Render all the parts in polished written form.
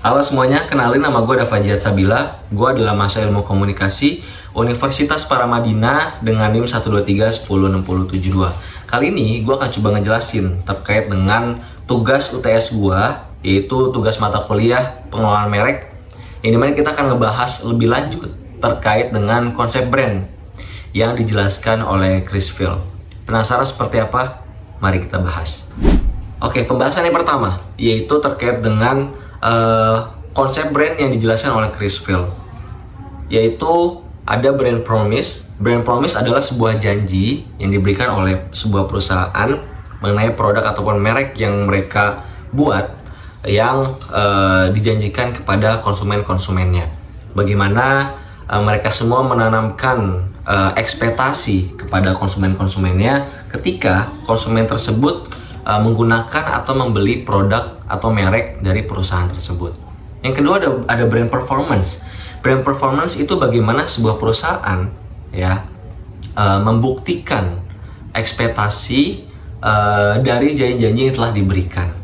Halo semuanya, kenalin nama gue Davajiat Sabila. Gue adalah mahasiswa ilmu komunikasi Universitas Paramadina dengan NIM 123106072. Kali ini gue akan coba ngejelasin terkait dengan tugas UTS gue, yaitu tugas mata kuliah pengelolaan merek. Yang dimana kita akan ngebahas lebih lanjut terkait dengan konsep brand yang dijelaskan oleh Chris Field. Penasaran seperti apa? Mari kita bahas. Oke, pembahasan yang pertama yaitu terkait dengan konsep brand yang dijelaskan oleh Chris Field, yaitu ada brand promise. Brand promise adalah sebuah janji yang diberikan oleh sebuah perusahaan mengenai produk ataupun merek yang mereka buat, yang dijanjikan kepada konsumen-konsumennya. Bagaimana mereka semua menanamkan ekspektasi kepada konsumen-konsumennya ketika konsumen tersebut menggunakan atau membeli produk atau merek dari perusahaan tersebut. Yang kedua ada brand performance. Brand performance itu bagaimana sebuah perusahaan ya membuktikan ekspektasi dari janji-janji yang telah diberikan.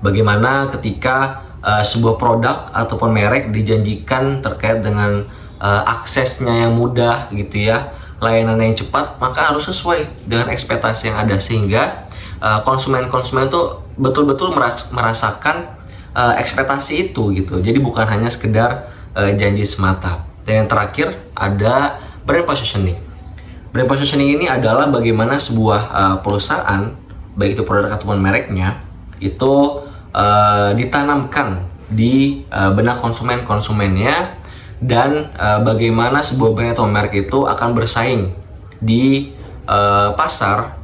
Bagaimana ketika sebuah produk ataupun merek dijanjikan terkait dengan aksesnya yang mudah gitu ya, layanan yang cepat, maka harus sesuai dengan ekspektasi yang ada, sehingga konsumen-konsumen itu betul-betul merasakan ekspektasi itu gitu. Jadi bukan hanya sekedar janji semata. Dan yang terakhir ada brand positioning. Brand positioning ini adalah bagaimana sebuah perusahaan, baik itu produk ataupun mereknya, itu ditanamkan di benak konsumen-konsumennya, dan bagaimana sebuah brand atau merek itu akan bersaing di pasar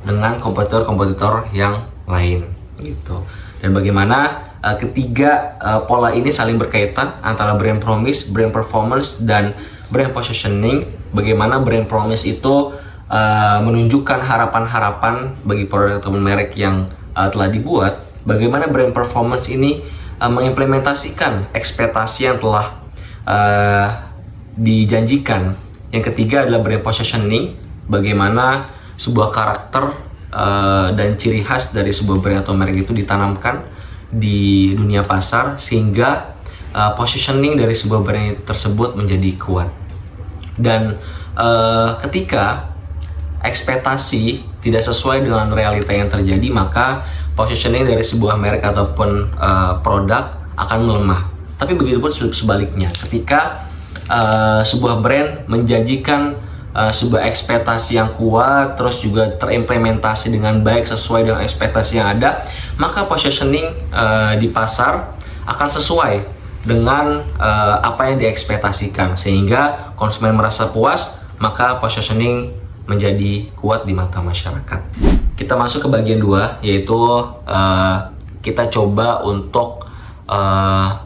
dengan kompetitor-kompetitor yang lain gitu. Dan bagaimana ketiga pola ini saling berkaitan antara brand promise, brand performance, dan brand positioning. Bagaimana brand promise itu menunjukkan harapan-harapan bagi produk atau merek yang telah dibuat. Bagaimana brand performance ini mengimplementasikan ekspektasi yang telah dijanjikan. Yang ketiga adalah brand positioning, bagaimana sebuah karakter dan ciri khas dari sebuah brand atau merek itu ditanamkan di dunia pasar, sehingga positioning dari sebuah brand tersebut menjadi kuat. Dan ketika ekspektasi tidak sesuai dengan realita yang terjadi, maka positioning dari sebuah merek ataupun produk akan melemah. Tapi begitu pun sebaliknya, ketika sebuah brand menjanjikan sebuah ekspektasi yang kuat, terus juga terimplementasi dengan baik sesuai dengan ekspektasi yang ada, maka positioning di pasar akan sesuai dengan apa yang diekspektasikan, sehingga konsumen merasa puas, maka positioning menjadi kuat di mata masyarakat. Kita masuk ke bagian 2, yaitu kita coba untuk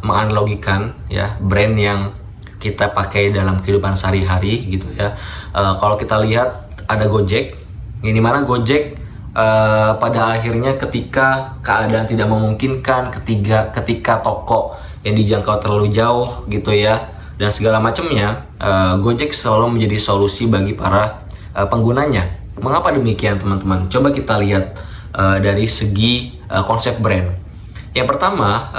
menganalogikan ya brand yang kita pakai dalam kehidupan sehari-hari gitu ya. Kalau kita lihat ada Gojek, ini mana Gojek pada akhirnya ketika keadaan tidak memungkinkan, ketika toko yang dijangkau terlalu jauh gitu ya, dan segala macamnya, Gojek selalu menjadi solusi bagi para penggunanya. Mengapa demikian teman-teman? Coba kita lihat dari segi konsep brand. Yang pertama,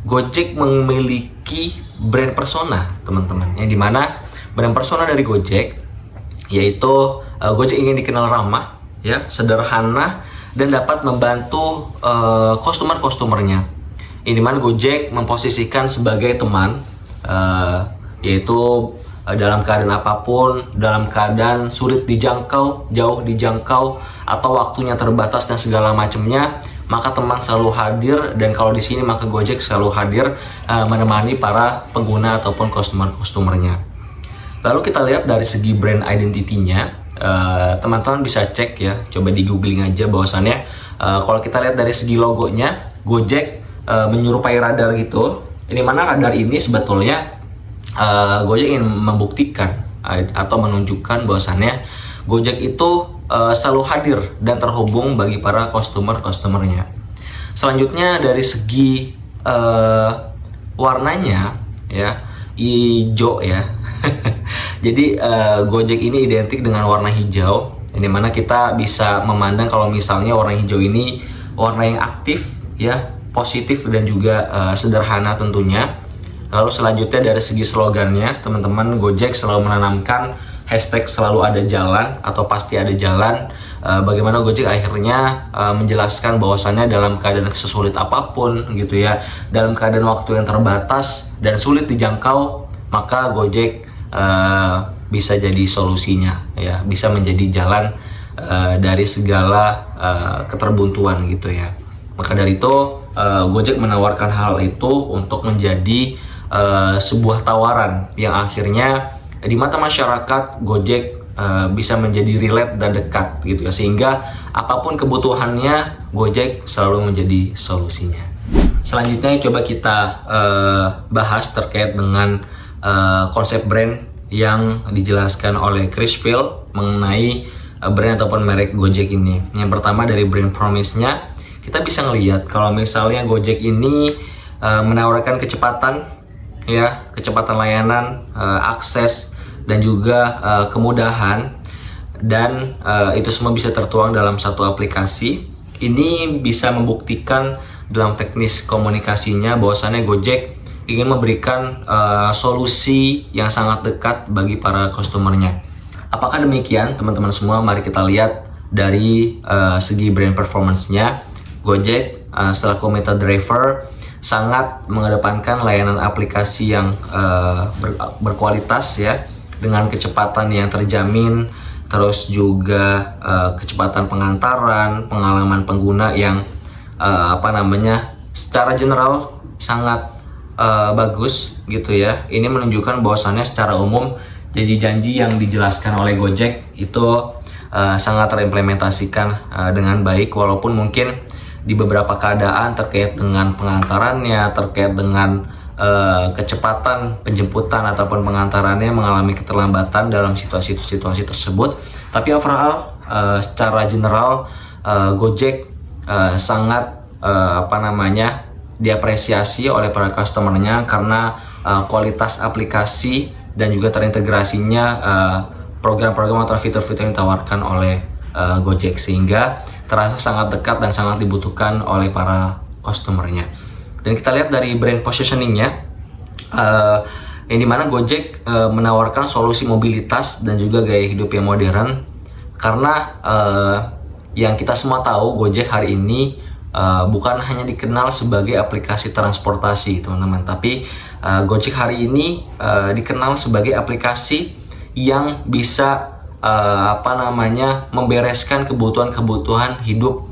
Gojek memiliki brand persona teman-teman, yang dimana brand persona dari Gojek yaitu Gojek ingin dikenal ramah ya, sederhana, dan dapat membantu customer-customernya. Yang dimana Gojek memposisikan sebagai teman, yaitu dalam keadaan apapun, dalam keadaan sulit dijangkau, jauh dijangkau, atau waktunya terbatas dan segala macamnya, maka teman selalu hadir. Dan kalau di sini maka Gojek selalu hadir menemani para pengguna ataupun customer-customernya. Lalu kita lihat dari segi brand identity-nya, teman-teman bisa cek ya, coba di googling aja bahwasannya kalau kita lihat dari segi logonya, Gojek menyerupai radar gitu. Ini mana radar ini sebetulnya Gojek ingin membuktikan atau menunjukkan bahwasannya Gojek itu selalu hadir dan terhubung bagi para customer-customernya. Selanjutnya dari segi warnanya ya, hijau ya. Jadi Gojek ini identik dengan warna hijau, ini mana kita bisa memandang kalau misalnya warna hijau ini warna yang aktif ya, positif dan juga sederhana tentunya. Lalu selanjutnya dari segi slogannya, teman-teman, Gojek selalu menanamkan hashtag selalu ada jalan atau pasti ada jalan. Bagaimana Gojek akhirnya menjelaskan bahwasannya dalam keadaan sesulit apapun gitu ya, dalam keadaan waktu yang terbatas dan sulit dijangkau, maka Gojek bisa jadi solusinya ya, bisa menjadi jalan dari segala keterbuntuan gitu ya. Maka dari itu Gojek menawarkan hal itu untuk menjadi sebuah tawaran yang akhirnya di mata masyarakat Gojek bisa menjadi relate dan dekat gitu ya, sehingga apapun kebutuhannya Gojek selalu menjadi solusinya. Selanjutnya coba kita bahas terkait dengan konsep brand yang dijelaskan oleh Chris Phil mengenai brand ataupun merek Gojek ini. Yang pertama dari brand promise-nya, kita bisa ngelihat kalau misalnya Gojek ini menawarkan kecepatan ya, kecepatan layanan, akses dan juga kemudahan, dan itu semua bisa tertuang dalam satu aplikasi. Ini bisa membuktikan dalam teknis komunikasinya bahwasannya Gojek ingin memberikan solusi yang sangat dekat bagi para customernya. Apakah demikian teman-teman semua? Mari kita lihat dari segi brand performance-nya. Gojek selaku meta driver sangat mengedepankan layanan aplikasi yang berkualitas ya, dengan kecepatan yang terjamin, terus juga kecepatan pengantaran, pengalaman pengguna yang secara general sangat bagus gitu ya. Ini menunjukkan bahwasannya secara umum janji-janji yang dijelaskan oleh Gojek itu sangat terimplementasikan dengan baik, walaupun mungkin di beberapa keadaan terkait dengan pengantarannya, terkait dengan kecepatan penjemputan ataupun pengantarannya mengalami keterlambatan dalam situasi tersebut. Tapi overall secara general Gojek sangat diapresiasi oleh para customernya karena kualitas aplikasi dan juga terintegrasinya program-program atau fitur-fitur yang ditawarkan oleh Gojek, sehingga terasa sangat dekat dan sangat dibutuhkan oleh para customernya. Dan kita lihat dari brand positioningnya, yang dimana Gojek menawarkan solusi mobilitas dan juga gaya hidup yang modern. Karena yang kita semua tahu, Gojek hari ini bukan hanya dikenal sebagai aplikasi transportasi teman-teman, tapi Gojek hari ini dikenal sebagai aplikasi yang bisa membereskan kebutuhan hidup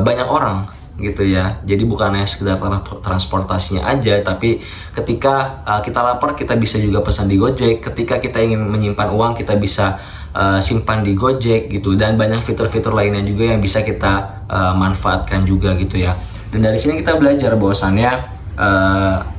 banyak orang gitu ya. Jadi bukan hanya sekedar transportasinya aja, tapi ketika kita lapar kita bisa juga pesan di Gojek, ketika kita ingin menyimpan uang kita bisa simpan di Gojek gitu, dan banyak fitur-fitur lainnya juga yang bisa kita manfaatkan juga gitu ya. Dan dari sini kita belajar bahwasannya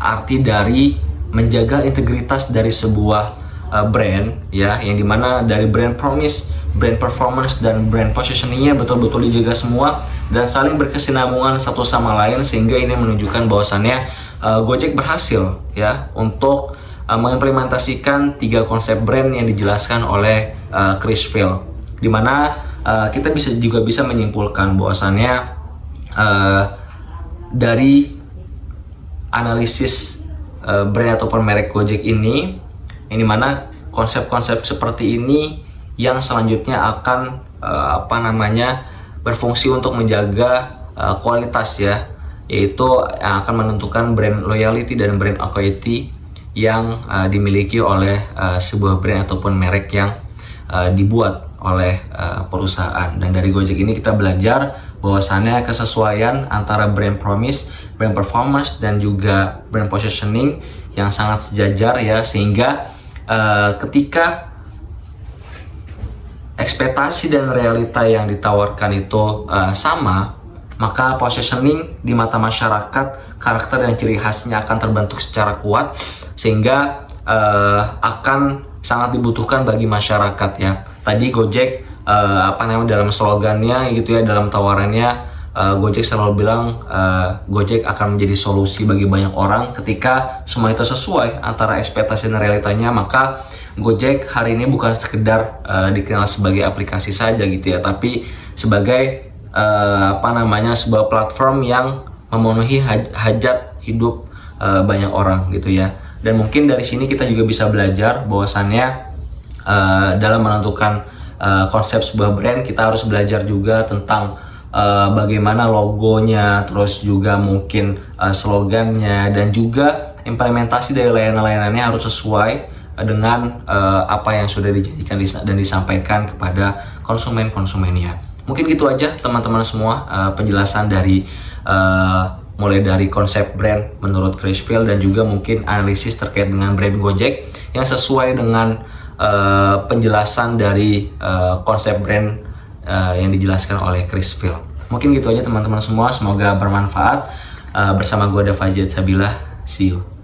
arti dari menjaga integritas dari sebuah brand ya, yang dimana dari brand promise, brand performance, dan brand positioningnya betul-betul dijaga semua dan saling berkesinambungan satu sama lain, sehingga ini menunjukkan bahwasannya Gojek berhasil ya untuk mengimplementasikan 3 konsep brand yang dijelaskan oleh Chris Phil, dimana kita juga bisa menyimpulkan bahwasannya dari analisis brand ataupun merek Gojek ini, yang dimana konsep-konsep seperti ini yang selanjutnya akan berfungsi untuk menjaga kualitas ya, yaitu yang akan menentukan brand loyalty dan brand equity yang dimiliki oleh sebuah brand ataupun merek yang dibuat oleh perusahaan. Dan dari Gojek ini kita belajar bahwasannya kesesuaian antara brand promise, brand performance, dan juga brand positioning yang sangat sejajar ya, sehingga ketika ekspektasi dan realita yang ditawarkan itu sama, maka positioning di mata masyarakat, karakter dan ciri khasnya akan terbentuk secara kuat, sehingga akan sangat dibutuhkan bagi masyarakat ya. Tadi Gojek dalam slogannya gitu ya, dalam tawarannya, Gojek selalu bilang Gojek akan menjadi solusi bagi banyak orang. Ketika semua itu sesuai antara ekspektasi dan realitanya, maka Gojek hari ini bukan sekedar dikenal sebagai aplikasi saja gitu ya, tapi sebagai sebuah platform yang memenuhi hajat hidup banyak orang gitu ya. Dan mungkin dari sini kita juga bisa belajar bahwasannya dalam menentukan konsep sebuah brand, kita harus belajar juga tentang bagaimana logonya, terus juga mungkin slogannya, dan juga implementasi dari layanan-layanannya harus sesuai dengan apa yang sudah dijanjikan dan disampaikan kepada konsumennya. Mungkin gitu aja teman-teman semua, penjelasan dari mulai dari konsep brand menurut Chris Field dan juga mungkin analisis terkait dengan brand Gojek yang sesuai dengan penjelasan dari konsep brand yang dijelaskan oleh Chris Field. Mungkin gitu aja teman-teman semua, semoga bermanfaat. Bersama gue ada Fajid Sabilah, see you.